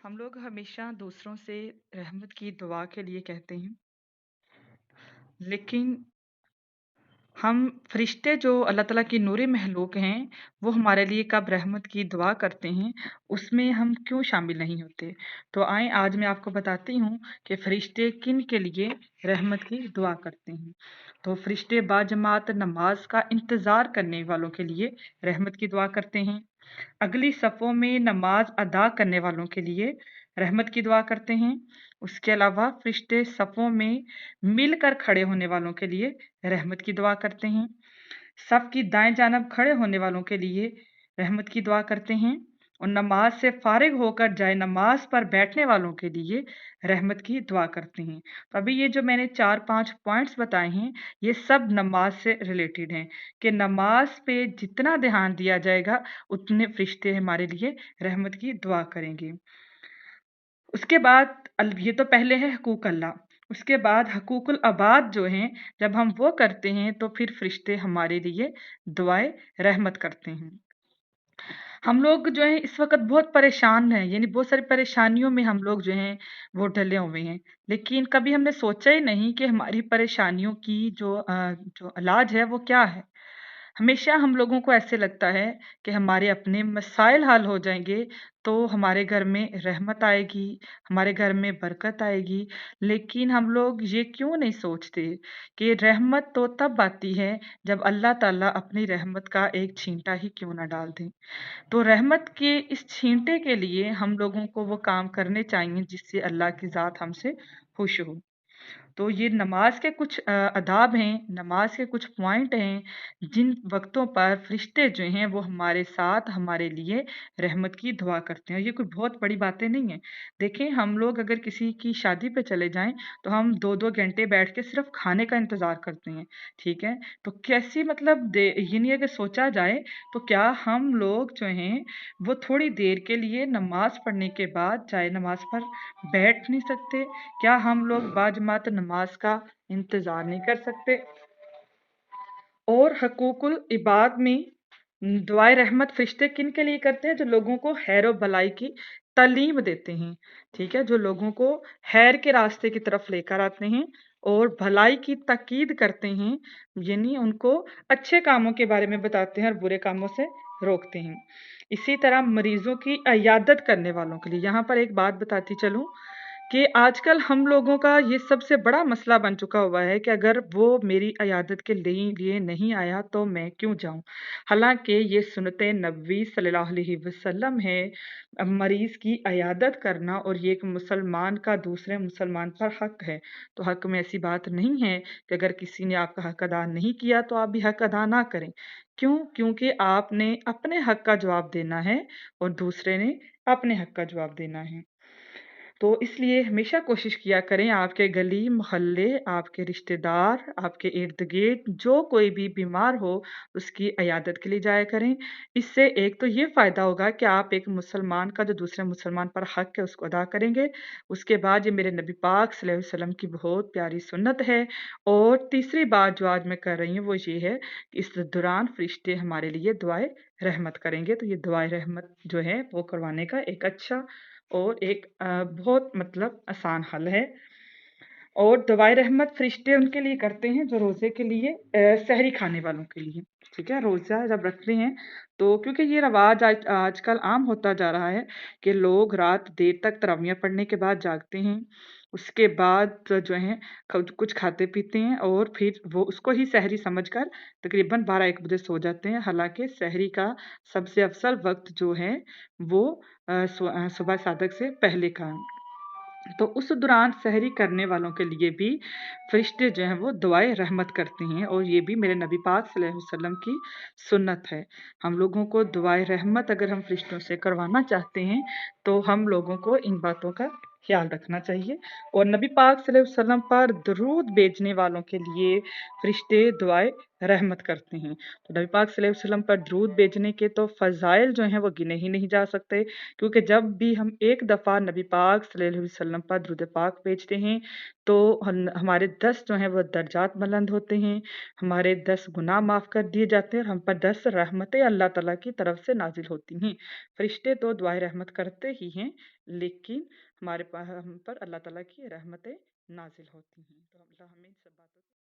हम लोग हमेशा दूसरों से रहमत की दुआ के लिए कहते हैं, लेकिन हम फरिश्ते जो अल्लाह ताला की नूरी महलूक हैं, वो हमारे लिए कब रहमत की दुआ करते हैं, उसमें हम क्यों शामिल नहीं होते? तो आएँ आज मैं आपको बताती हूँ कि फरिश्ते किन के लिए रहमत की दुआ करते हैं। तो फरिश्ते बाजमात नमाज का इंतज़ार करने वालों के लिए रहमत की दुआ करते हैं। अगली सफ़ों में नमाज अदा करने वालों के लिए रहमत की दुआ करते हैं। उसके अलावा फरिश्ते सफ़ों में मिलकर खड़े होने वालों के लिए रहमत की दुआ करते हैं। सफ़ की दाएँ जानब खड़े होने वालों के लिए रहमत की दुआ करते हैं और नमाज से फ़ारिग होकर जाए नमाज पर बैठने वालों के लिए रहमत की दुआ करते हैं। तो अभी ये जो मैंने 4-5 पॉइंट्स बताए हैं, ये सब नमाज से रिलेटेड हैं कि नमाज पे जितना ध्यान दिया जाएगा, उतने फरिश्ते हमारे लिए रहमत की दुआ करेंगे। उसके बाद ये तो पहले है हकूक़ अल्लाह, उसके बाद हकूक़ुल अबाद जो हैं, जब हम वो करते हैं तो फिर फरिश्ते हमारे लिए दुआए रहमत करते हैं। हम लोग जो हैं इस वक़्त बहुत परेशान हैं, यानी बहुत सारी परेशानियों में हम लोग जो हैं वो डले हुए हैं। लेकिन कभी हमने सोचा ही नहीं कि हमारी परेशानियों की जो इलाज है वो क्या है? हमेशा हम लोगों को ऐसे लगता है कि हमारे अपने मसाइल हल हो जाएँगे, तो हमारे घर में रहमत आएगी, हमारे घर में बरकत आएगी। लेकिन हम लोग ये क्यों नहीं सोचते कि रहमत तो तब आती है जब अल्लाह ताला अपनी रहमत का एक छींटा ही क्यों ना डाल दें। तो रहमत के इस छींटे के लिए हम लोगों को वो काम करने चाहिए जिससे अल्लाह की ज़ात हमसे खुश हो। तो ये नमाज के कुछ आदाब हैं, नमाज के कुछ पॉइंट हैं, जिन वक़्तों पर फ़रिश्ते जो हैं वो हमारे साथ हमारे लिए रहमत की दुआ करते हैं। ये कोई बहुत बड़ी बातें नहीं हैं। देखें हम लोग अगर किसी की शादी पे चले जाएँ, तो हम 2-2 घंटे बैठ के सिर्फ़ खाने का इंतज़ार करते हैं, ठीक है? तो कैसी मतलब यानी अगर सोचा जाए, तो क्या हम लोग जो हैं, वो थोड़ी देर के लिए नमाज़ पढ़ने के बाद जाए नमाज़ पर बैठ नहीं सकते? क्या हम लोग बाजमात नमाज का इंतज़ार नहीं कर सकते? और हकूकुल इबाद में दुआए रहमत फ़रिश्ते किन के लिए करते हैं? जो लोगों को खैर और भलाई की तालीम देते हैं, ठीक है? जो लोगों को खैर के रास्ते की तरफ लेकर आते हैं और भलाई की ताकीद करते हैं, यानी उनको अच्छे कामों के बारे में बताते हैं और बुरे कामों से रोकते हैं। इसी तरह मरीज़ों की इयादत करने वालों के लिए यहाँ पर एक बात बताती चलूँ कि आजकल हम लोगों का ये सबसे बड़ा मसला बन चुका हुआ है कि अगर वो मेरी इयादत के लिए नहीं आया तो मैं क्यों जाऊँ? हालाँकि ये सुन्नत-ए नबवी सल्लल्लाहु अलैहि वसल्लम है मरीज़ की इयादत करना और ये एक मुसलमान का दूसरे मुसलमान पर हक है। तो हक में ऐसी बात नहीं है कि अगर किसी ने आपका हक अदा नहीं किया तो आप भी हक अदा ना करें। क्यों? क्योंकि आपने अपने हक का जवाब देना है और दूसरे ने अपने हक का जवाब देना है। तो इसलिए हमेशा कोशिश किया करें आपके गली, मोहल्ले, आपके रिश्तेदार, आपके इर्द-गिर्द जो कोई भी बीमार हो, उसकी इयादत के लिए जाया करें। इससे एक तो ये फ़ायदा होगा कि आप एक मुसलमान का जो दूसरे मुसलमान पर हक़ है, उसको अदा करेंगे। उसके बाद ये मेरे नबी पाक सल्लल्लाहु अलैहि वसल्लम की बहुत प्यारी सुन्नत है और तीसरी बात जो आज मैं कर रही हूँ, वो ये है कि इस दौरान फ़रिश्ते हमारे लिए दुआए रहमत करेंगे। तो ये दुआए रहमत जो है, वो करवाने का एक अच्छा और एक बहुत मतलब आसान हल है और दुआए रहमत फ़रिश्ते उनके लिए करते हैं जो रोज़े के लिए सहरी खाने वालों के लिए, ठीक है? रोज़ा जब रखते हैं तो क्योंकि ये रवाज आजकल आम होता जा रहा है कि लोग रात देर तक तरावियाँ पढ़ने के बाद जागते हैं। उसके बाद जो है कुछ खाते-पीते हैं और फिर वो उसको ही सहरी समझकर तकरीबन 12-1 बजे सो जाते हैं। हालाँकि सहरी का सबसे अफ़ज़ल वक़्त जो है वो सुबह सादक से पहले का है। तो उस दौरान सहरी करने वालों के लिए भी फ़रिश्ते जो हैं वो दुआए रहमत करते हैं और ये भी मेरे नबी पाक सल्लल्लाहु अलैहि वसल्लम की सुन्नत है। हम लोगों को दुआए रहमत अगर हम फ़रिश्तों से करवाना चाहते हैं, तो हम लोगों को इन बातों का ख़्याल रखना चाहिए और नबी पाक सल्लल्लाहु अलैहि वसल्लम पर दरूद भेजने वालों के लिए फ़रिश्ते दुआए रहमत करते हैं। तो नबी पाक सल्लल्लाहु अलैहि वसल्लम पर दरूद भेजने के तो फ़ज़ाइल जो हैं वो गिने ही नहीं जा सकते, क्योंकि जब भी हम एक दफ़ा नबी पाक सल्लल्लाहु अलैहि वसल्लम पर दरूद पाक भेजते हैं, तो हमारे 10 जो हैं वो दर्जात बुलंद होते हैं, हमारे 10 गुनाह माफ़ कर दिए जाते हैं और हम पर 10 रहमतें अल्लाह ताला की तरफ से नाज़िल होती हैं। फ़रिश्ते तो दुआए रहमत करते ही हैं, लेकिन हम पर अल्लाह ताला की रहमतें नाज़िल होती हैं। तो अल्लाह हमें इन सब बातों